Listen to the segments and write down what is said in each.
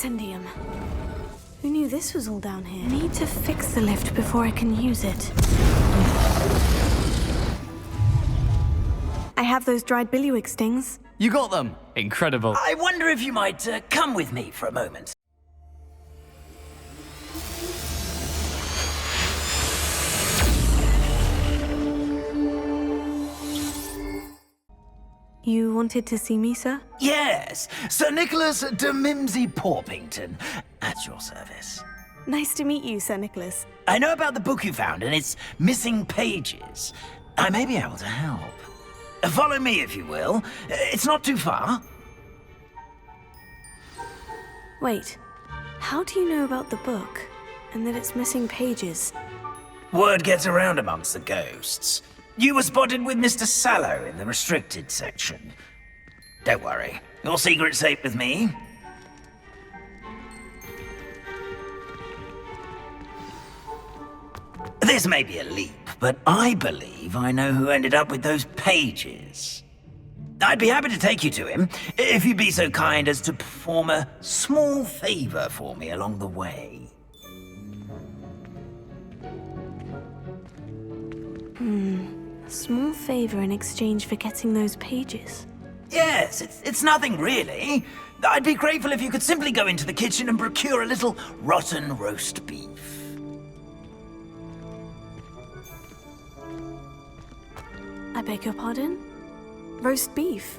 Incendium. Who knew this was all down here? Need to fix the lift before I can use it. I have those dried billywig stings. You got them! Incredible. I wonder if you might come with me for a moment. You wanted to see me, sir? Yes, Sir Nicholas de Mimsy Porpington, at your service. Nice to meet you, Sir Nicholas. I know about the book you found and its missing pages. I may be able to help. Follow me, if you will. It's not too far. Wait, how do you know about the book and that it's missing pages? Word gets around amongst the ghosts. You were spotted with Mr. Sallow in the restricted section. Don't worry, your secret's safe with me. This may be a leap, but I believe I know who ended up with those pages. I'd be happy to take you to him, if you'd be so kind as to perform a small favor for me along the way. A small favor in exchange for getting those pages. Yes, it's nothing really. I'd be grateful if you could simply go into the kitchen and procure a little rotten roast beef. I beg your pardon? Roast beef?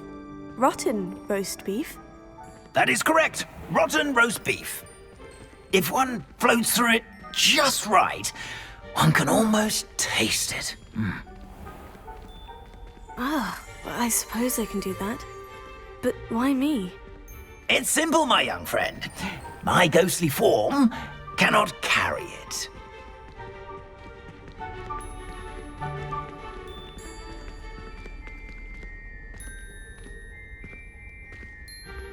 Rotten roast beef? That is correct. Rotten roast beef. If one floats through it just right, one can almost taste it. I suppose I can do that. But why me? It's simple, my young friend. My ghostly form cannot carry it.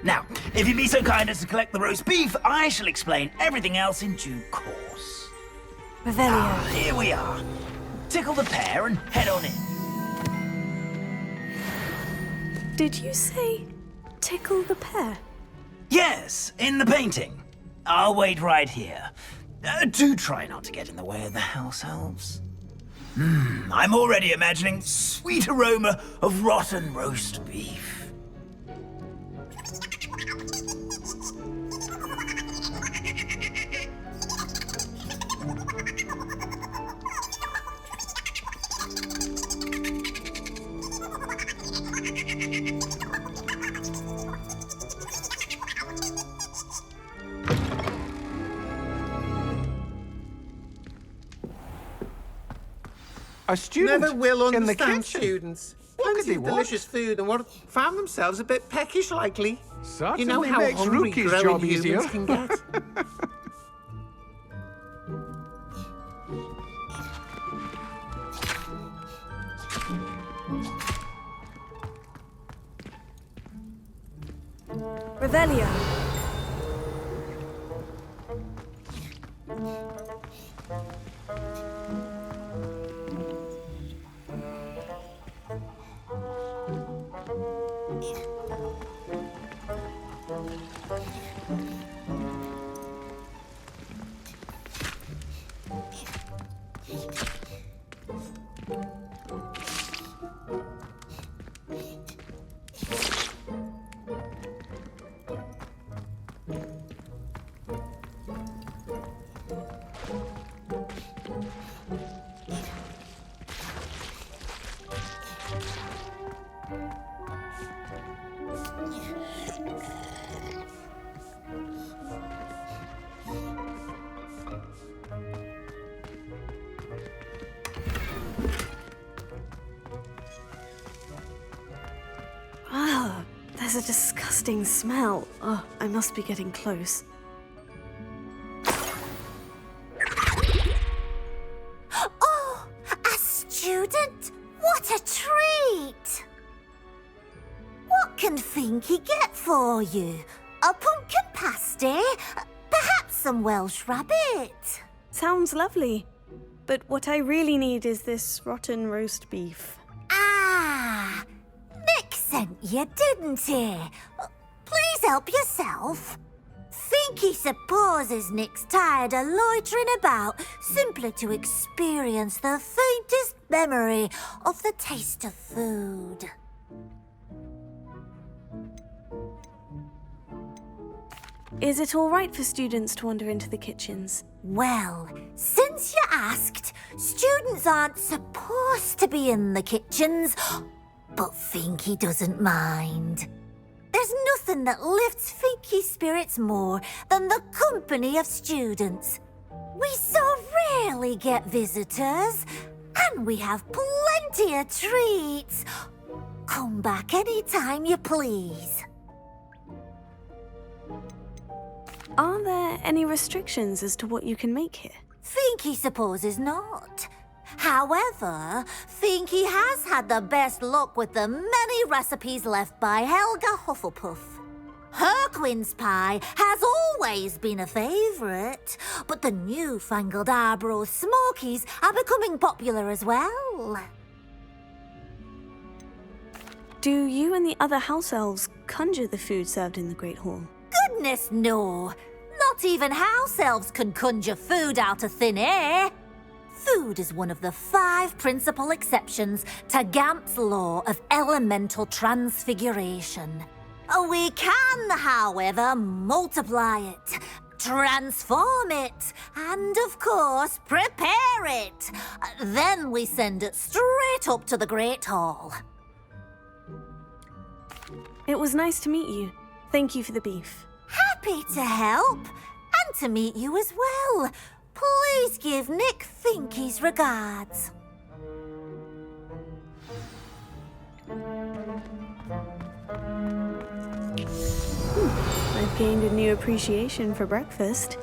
Now, if you'd be so kind as to collect the roast beef, I shall explain everything else in due course. Revelio. Here we are. Tickle the pear and head on in. Did you say tickle the pear? Yes, in the painting. I'll wait right here. Do try not to get in the way of the house elves. I'm already imagining sweet aroma of rotten roast beef. A student Never will in the understand kitchen. students. What could Plenty they of want? delicious food and found themselves a bit peckish, likely. Certainly You know how makes hungry Rookie's growing job humans easier. can get. Revelio. There's a disgusting smell. Oh, I must be getting close. Oh, a student? What a treat! What can Finky get for you? A pumpkin pasty? Perhaps some Welsh rabbit? Sounds lovely. But what I really need is this rotten roast beef. Ah, Nick sent you, didn't he? Please help yourself. Finky supposes Nick's tired of loitering about simply to experience the faintest memory of the taste of food. Is it all right for students to wander into the kitchens? Well, since you asked, students aren't supposed to be in the kitchens, but Finky doesn't mind. There's nothing that lifts Finky's spirits more than the company of students. We so rarely get visitors, and we have plenty of treats. Come back any time you please. Are there any restrictions as to what you can make here? Finky supposes not. However, Finky has had the best luck with the many recipes left by Helga Hufflepuff. Her quince pie has always been a favourite, but the newfangled Arbroath Smokies are becoming popular as well. Do you and the other house elves conjure the food served in the Great Hall? Goodness no! Not even house elves can conjure food out of thin air. Food is one of the 5 principal exceptions to Gamp's law of elemental transfiguration. We can, however, multiply it, transform it, and of course, prepare it. Then we send it straight up to the Great Hall. It was nice to meet you. Thank you for the beef. Happy to help, and to meet you as well. Please give Nick Finky's regards. I've gained a new appreciation for breakfast.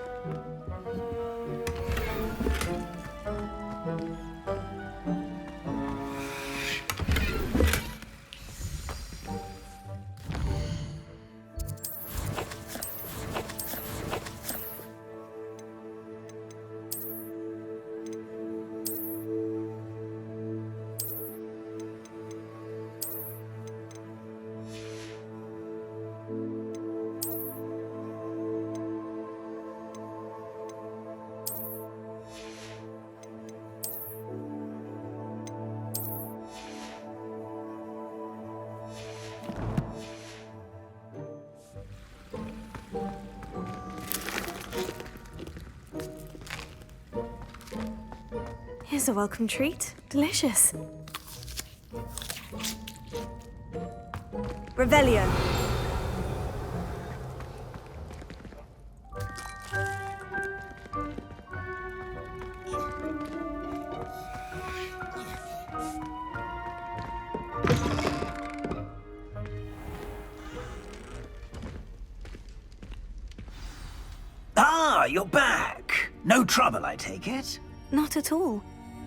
Here's a welcome treat. Delicious. Revelio. Ah, you're back. No trouble, I take it? Not at all.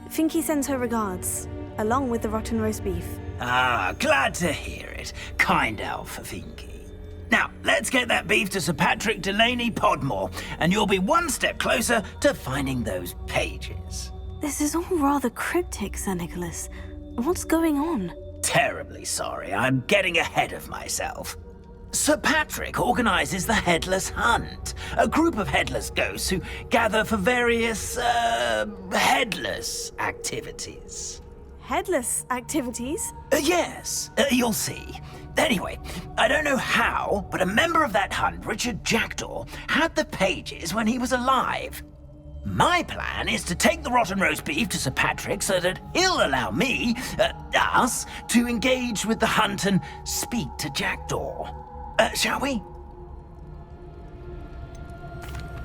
Finky sends her regards, along with the rotten roast beef. Ah, glad to hear it. Kind elf for Finky. Now, let's get that beef to Sir Patrick Delaney Podmore, and you'll be one step closer to finding those pages. This is all rather cryptic, Sir Nicholas. What's going on? Terribly sorry, I'm getting ahead of myself. Sir Patrick organises the Headless Hunt, a group of headless ghosts who gather for various, headless activities. Headless activities? Yes, you'll see. Anyway, I don't know how, but a member of that hunt, Richard Jackdaw, had the pages when he was alive. My plan is to take the rotten roast beef to Sir Patrick so that he'll allow me, us, to engage with the hunt and speak to Jackdaw. Shall we?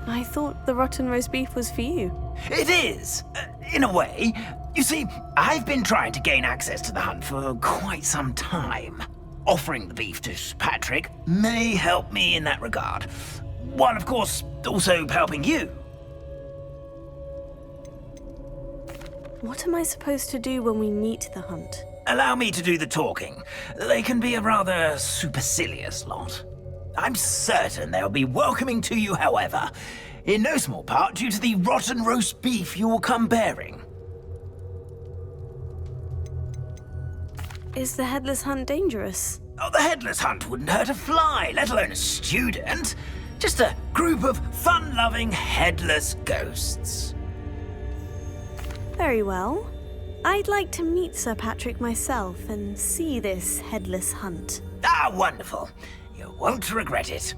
I thought the rotten roast beef was for you. It is, in a way. You see, I've been trying to gain access to the hunt for quite some time. Offering the beef to Sir Patrick may help me in that regard. While, of course, also helping you. What am I supposed to do when we meet the hunt? Allow me to do the talking. They can be a rather supercilious lot. I'm certain they'll be welcoming to you, however, in no small part due to the rotten roast beef you will come bearing. Is the headless hunt dangerous? Oh, the headless hunt wouldn't hurt a fly, let alone a student. Just a group of fun-loving, headless ghosts. Very well. I'd like to meet Sir Patrick myself and see this headless hunt. Ah, wonderful. You won't regret it.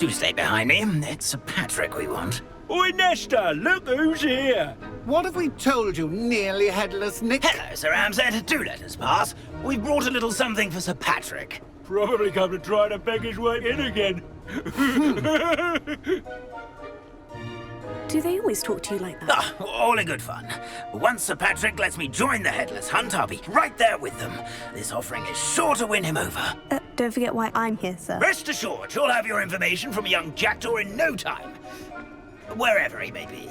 Do stay behind me. It's Sir Patrick we want. Oi, Nesta, look who's here. What have we told you, nearly headless Nick? Hello, Sir Ramsay. Do let us pass. We've brought a little something for Sir Patrick. Probably come to try to beg his way in again. Do they always talk to you like that? Ah, all in good fun. Once Sir Patrick lets me join the Headless Hunt, I'll be right there with them. This offering is sure to win him over. Don't forget why I'm here, sir. Rest assured, you'll have your information from young Jackdaw in no time. Wherever he may be.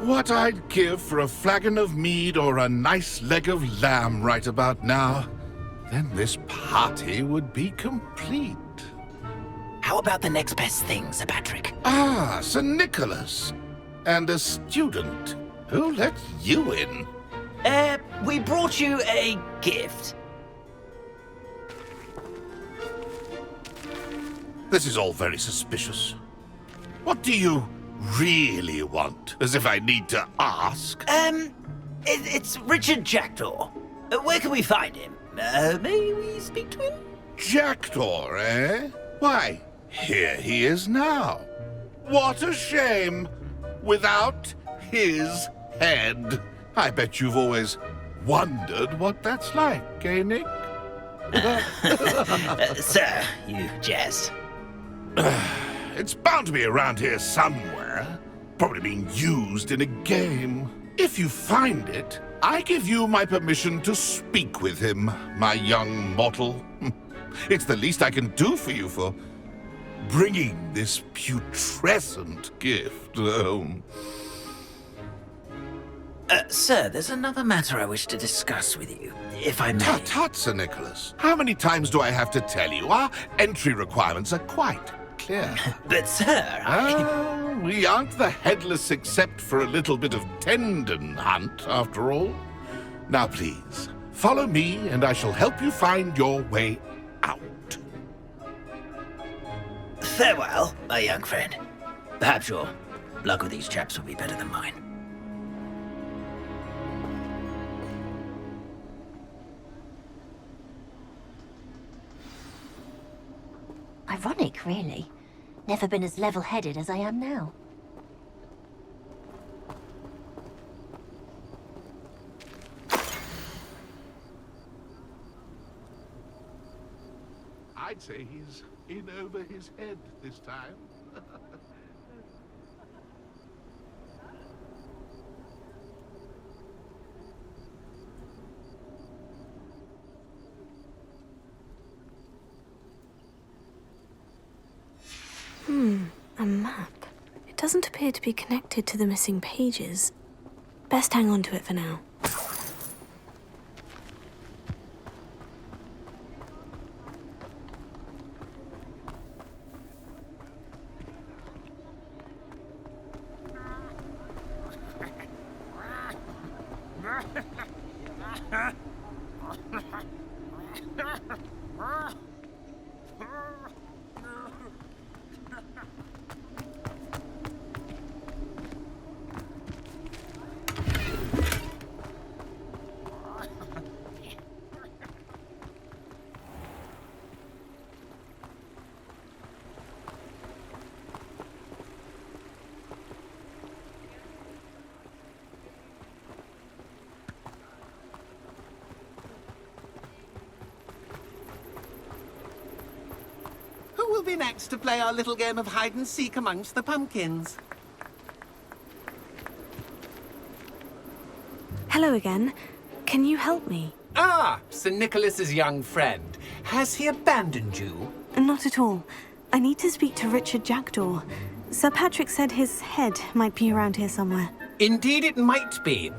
What I'd give for a flagon of mead or a nice leg of lamb right about now. Then this party would be complete. How about the next best thing, Sir Patrick? Ah, Sir Nicholas. And a student. Who let you in? We brought you a gift. This is all very suspicious. What do you really want? As if I need to ask. It's Richard Jackdaw. Where can we find him? May we speak to him? Jackdaw, eh? Why, here he is now. What a shame. Without his head. I bet you've always wondered what that's like, eh, Nick? Sir, you jest. It's bound to be around here somewhere. Probably being used in a game. If you find it, I give you my permission to speak with him, my young mortal. It's the least I can do for you for bringing this putrescent gift home. Sir, there's another matter I wish to discuss with you, if I may. Tut, tut, Sir Nicholas. How many times do I have to tell you? Our entry requirements are quite clear. But, sir, We aren't the headless except for a little bit of tendon hunt, after all. Now, please, follow me, and I shall help you find your way out. Farewell, my young friend. Perhaps your luck with these chaps will be better than mine. Ironic, really. Never been as level-headed as I am now. I'd say he's in over his head this time. A map. It doesn't appear to be connected to the missing pages. Best hang on to it for now. Who will be next to play our little game of hide-and-seek amongst the pumpkins? Hello again. Can you help me? Ah, Sir Nicholas's young friend. Has he abandoned you? Not at all. I need to speak to Richard Jackdaw. Sir Patrick said his head might be around here somewhere. Indeed it might be.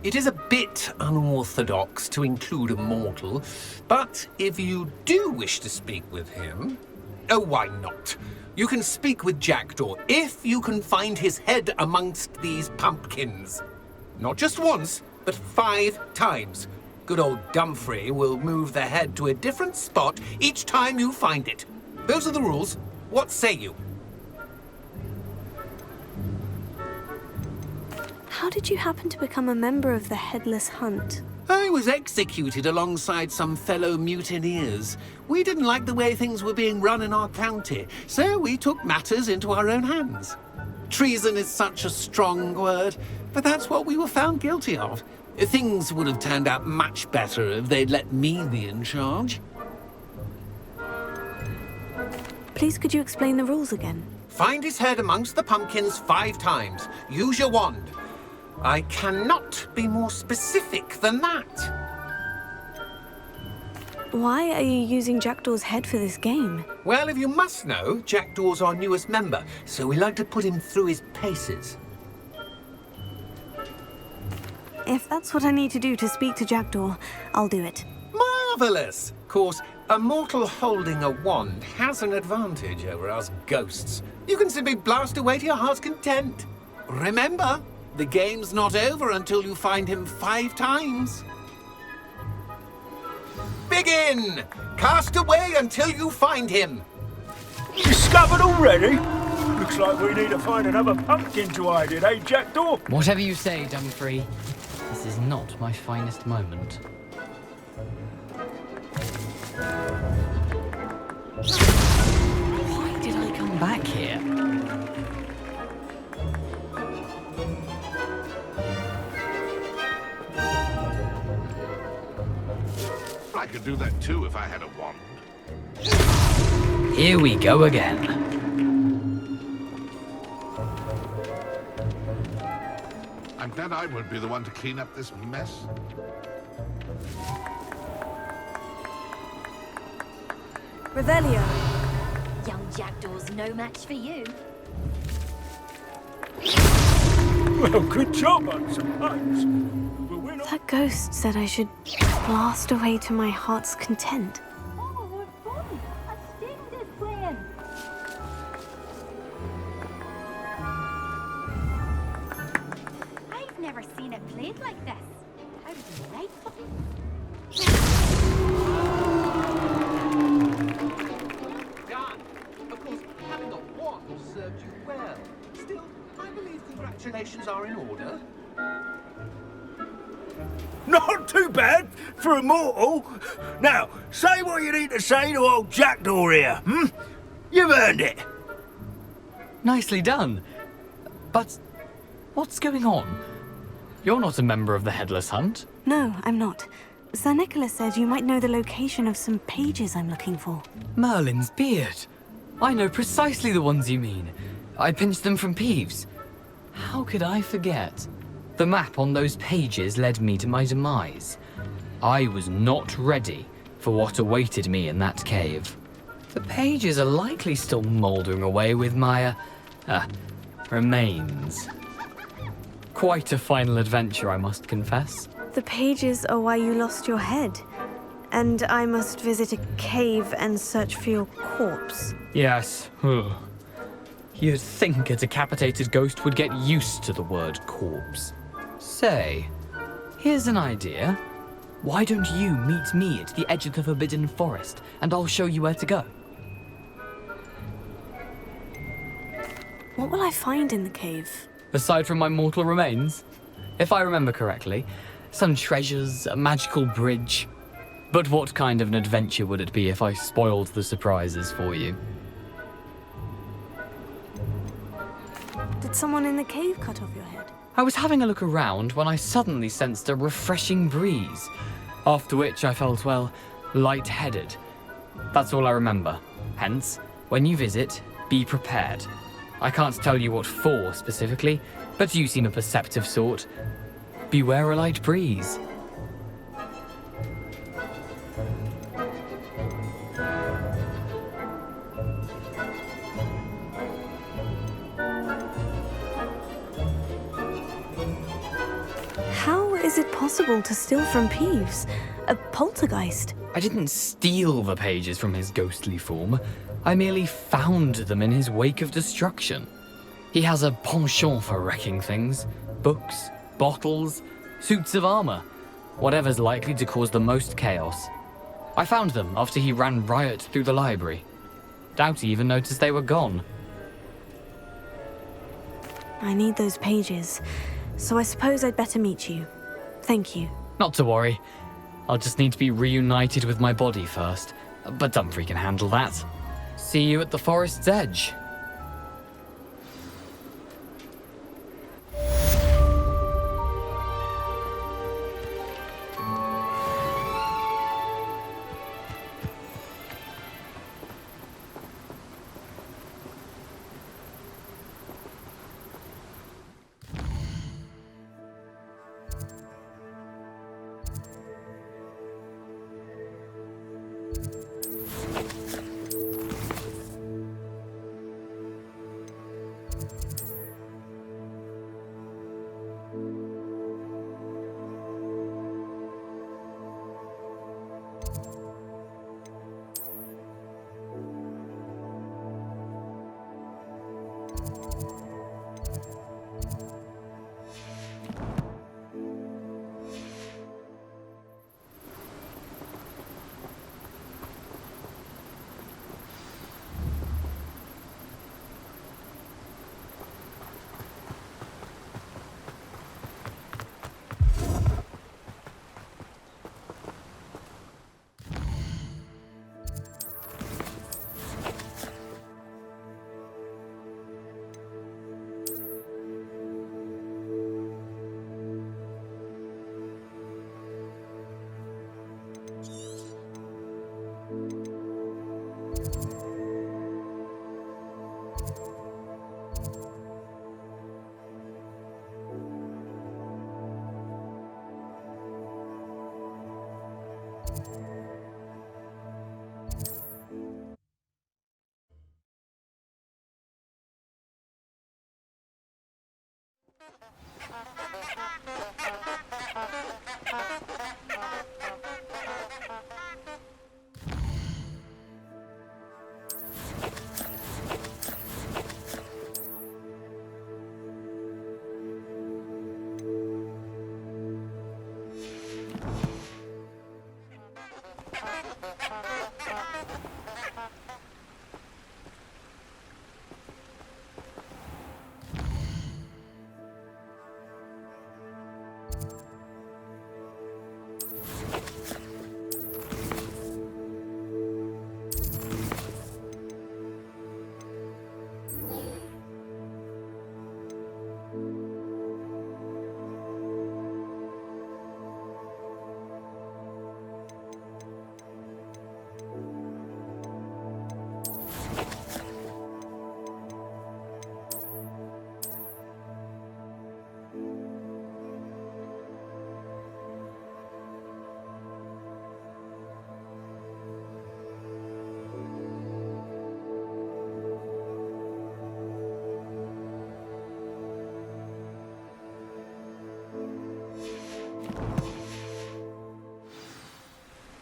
It is a bit unorthodox to include a mortal, but if you do wish to speak with him, Oh, why not? You can speak with Jackdaw if you can find his head amongst these pumpkins. Not just once, but 5 times. Good old Dumfrey will move the head to a different spot each time you find it. Those are the rules. What say you? How did you happen to become a member of the Headless Hunt? I was executed alongside some fellow mutineers. We didn't like the way things were being run in our county, so we took matters into our own hands. Treason is such a strong word, but that's what we were found guilty of. Things would have turned out much better if they'd let me be in charge. Please could you explain the rules again? Find his head amongst the pumpkins 5 times. Use your wand. I cannot be more specific than that. Why are you using Jackdaw's head for this game? Well, if you must know, Jackdaw's our newest member, so we like to put him through his paces. If that's what I need to do to speak to Jackdaw, I'll do it. Marvellous! Of course, a mortal holding a wand has an advantage over us ghosts. You can simply blast away to your heart's content. Remember, the game's not over until you find him 5 times. Begin! Cast away until you find him. Discovered already? Looks like we need to find another pumpkin to hide in, eh, Jackdaw? Whatever you say, Dumfrey. This is not my finest moment. Why did I come back here? I could do that too if I had a wand. Here we go again. I'm glad I won't be the one to clean up this mess. Revelio. Young Jackdaw's no match for you. Well, good job, I suppose. But we're not... That ghost said I should blast away to my heart's content. Oh, what fun! A sting is playing. I've never seen it played like this. How does it right? Done. Of course, having a wand served you well. Still, I believe congratulations are in order. Not too bad for a mortal. Now, say what you need to say to old Jackdaw here, hmm? You've earned it. Nicely done. But what's going on? You're not a member of the Headless Hunt. No, I'm not. Sir Nicholas said you might know the location of some pages I'm looking for. Merlin's beard. I know precisely the ones you mean. I pinched them from Peeves. How could I forget? The map on those pages led me to my demise. I was not ready for what awaited me in that cave. The pages are likely still mouldering away with my, remains. Quite a final adventure, I must confess. The pages are why you lost your head. And I must visit a cave and search for your corpse. Yes. Ugh. You'd think a decapitated ghost would get used to the word corpse. Say, here's an idea. Why don't you meet me at the edge of the Forbidden Forest, and I'll show you where to go? What will I find in the cave? Aside from my mortal remains? If I remember correctly, some treasures, a magical bridge. But what kind of an adventure would it be if I spoiled the surprises for you? Did someone in the cave cut off your head? I was having a look around when I suddenly sensed a refreshing breeze, after which I felt, well, lightheaded. That's all I remember. Hence, when you visit, be prepared. I can't tell you what for specifically, but you seem a perceptive sort. Beware a light breeze. How is it possible to steal from Peeves? A poltergeist? I didn't steal the pages from his ghostly form. I merely found them in his wake of destruction. He has a penchant for wrecking things. Books, bottles, suits of armor. Whatever's likely to cause the most chaos. I found them after he ran riot through the library. Doubt he even noticed they were gone. I need those pages, so I suppose I'd better meet you. Thank you. Not to worry. I'll just need to be reunited with my body first. But Dumfries can handle that. See you at the forest's edge.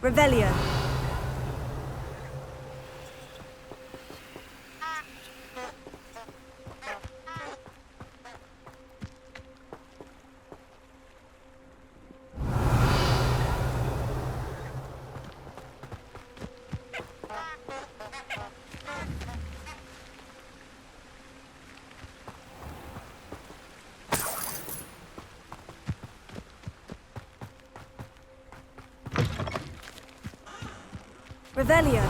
Revelio. Revelio.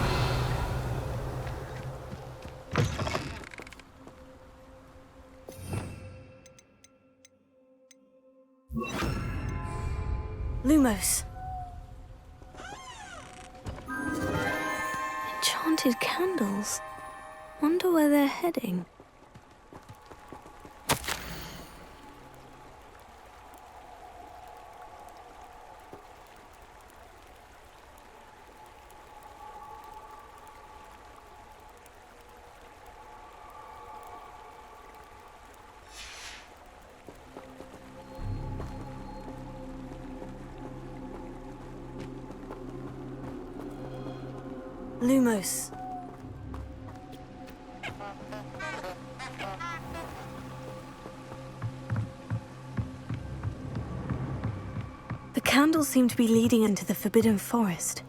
Lumos. Enchanted candles. Wonder where they're heading. Lumos. candles seem to be leading into the Forbidden Forest.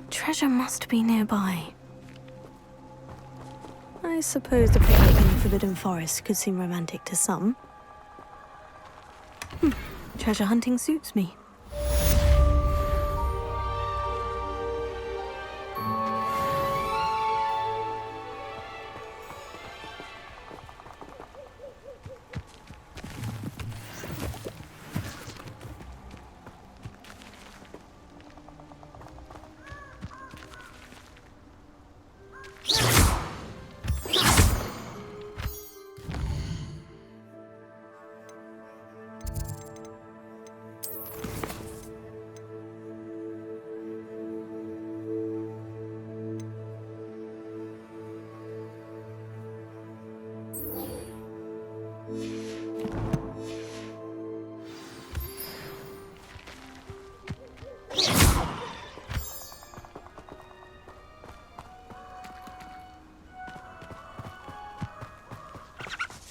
Treasure must be nearby. I suppose the picnic in the Forbidden Forest could seem romantic to some. Treasure hunting suits me.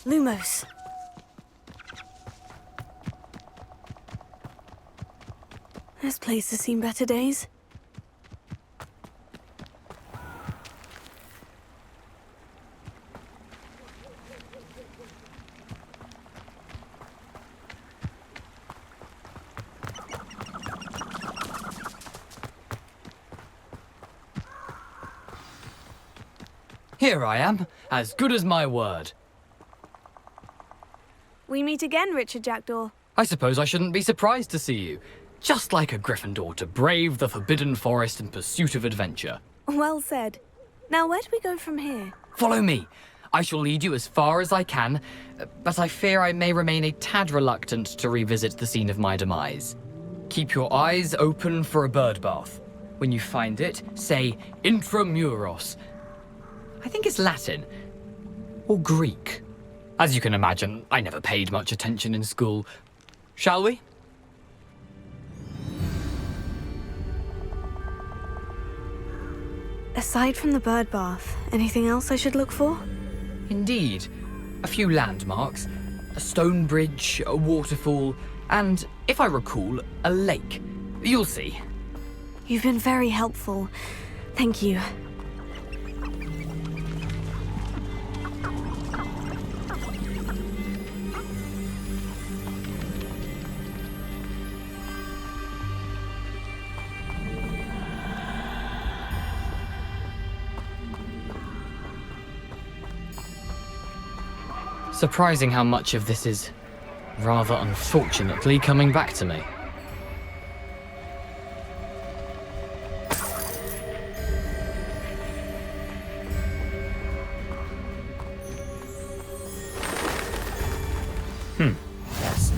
Lumos. This place has seen better days. Here I am, as good as my word. We meet again, Richard Jackdaw. I suppose I shouldn't be surprised to see you. Just like a Gryffindor to brave the Forbidden Forest in pursuit of adventure. Well said. Now, where do we go from here? Follow me. I shall lead you as far as I can, but I fear I may remain a tad reluctant to revisit the scene of my demise. Keep your eyes open for a bird bath. When you find it, say Intramuros. I think it's Latin. Or Greek. As you can imagine, I never paid much attention in school. Shall we? Aside from the bird bath, anything else I should look for? Indeed. A few landmarks, a stone bridge, a waterfall, and, if I recall, a lake. You'll see. You've been very helpful. Thank you. Surprising how much of this is, rather unfortunately, coming back to me. Yes.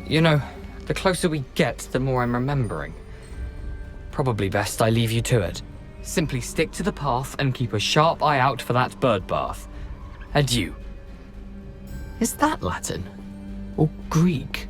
You know, the closer we get, the more I'm remembering. Probably best I leave you to it. Simply stick to the path and keep a sharp eye out for that bird bath. Adieu. Is that Latin? Or Greek?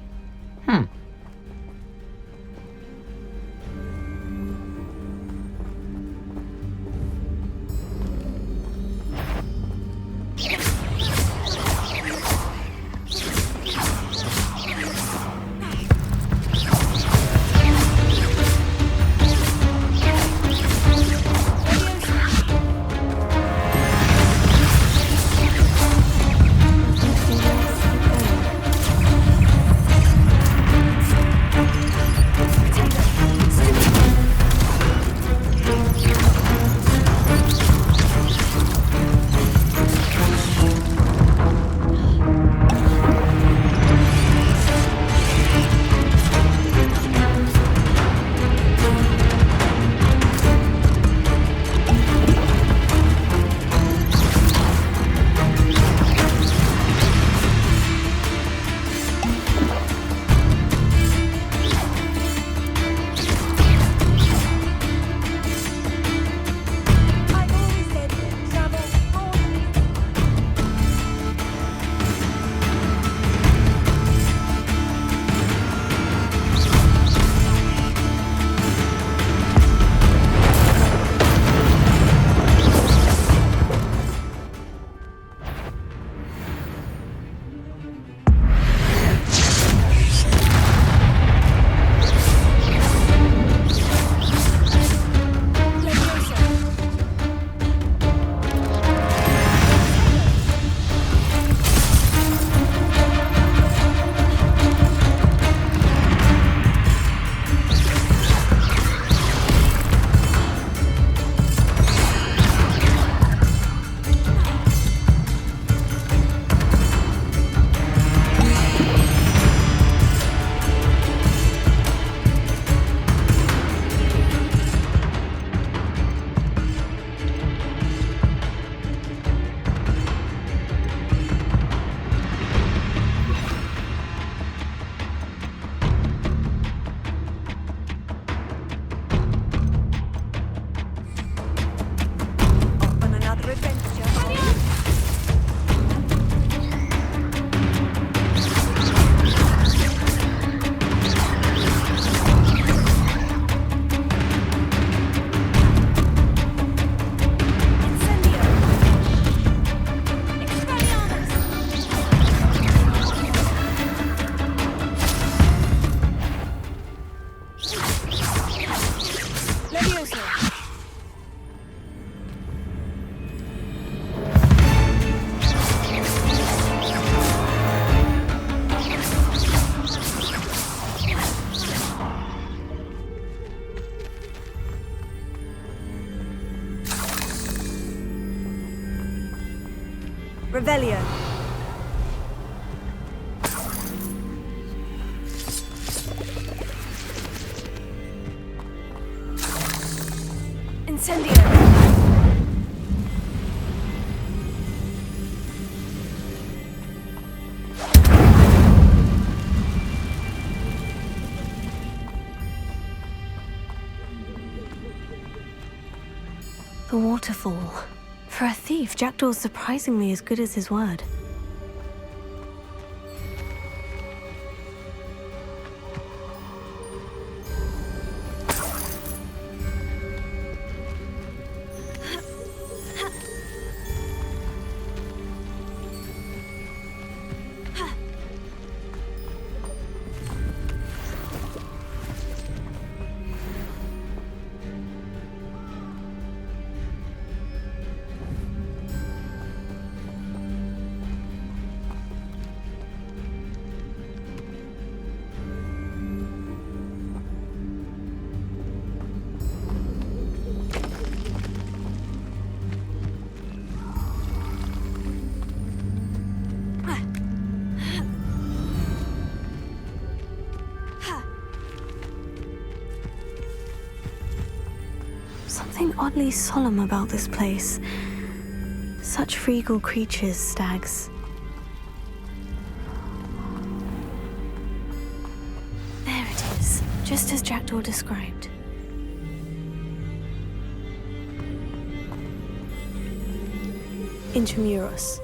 Revelio. Incendio. The waterfall. For a thief, Jackdaw's surprisingly as good as his word. Something oddly solemn about this place. Such regal creatures, stags. There it is, just as Jackdaw described. Intramuros.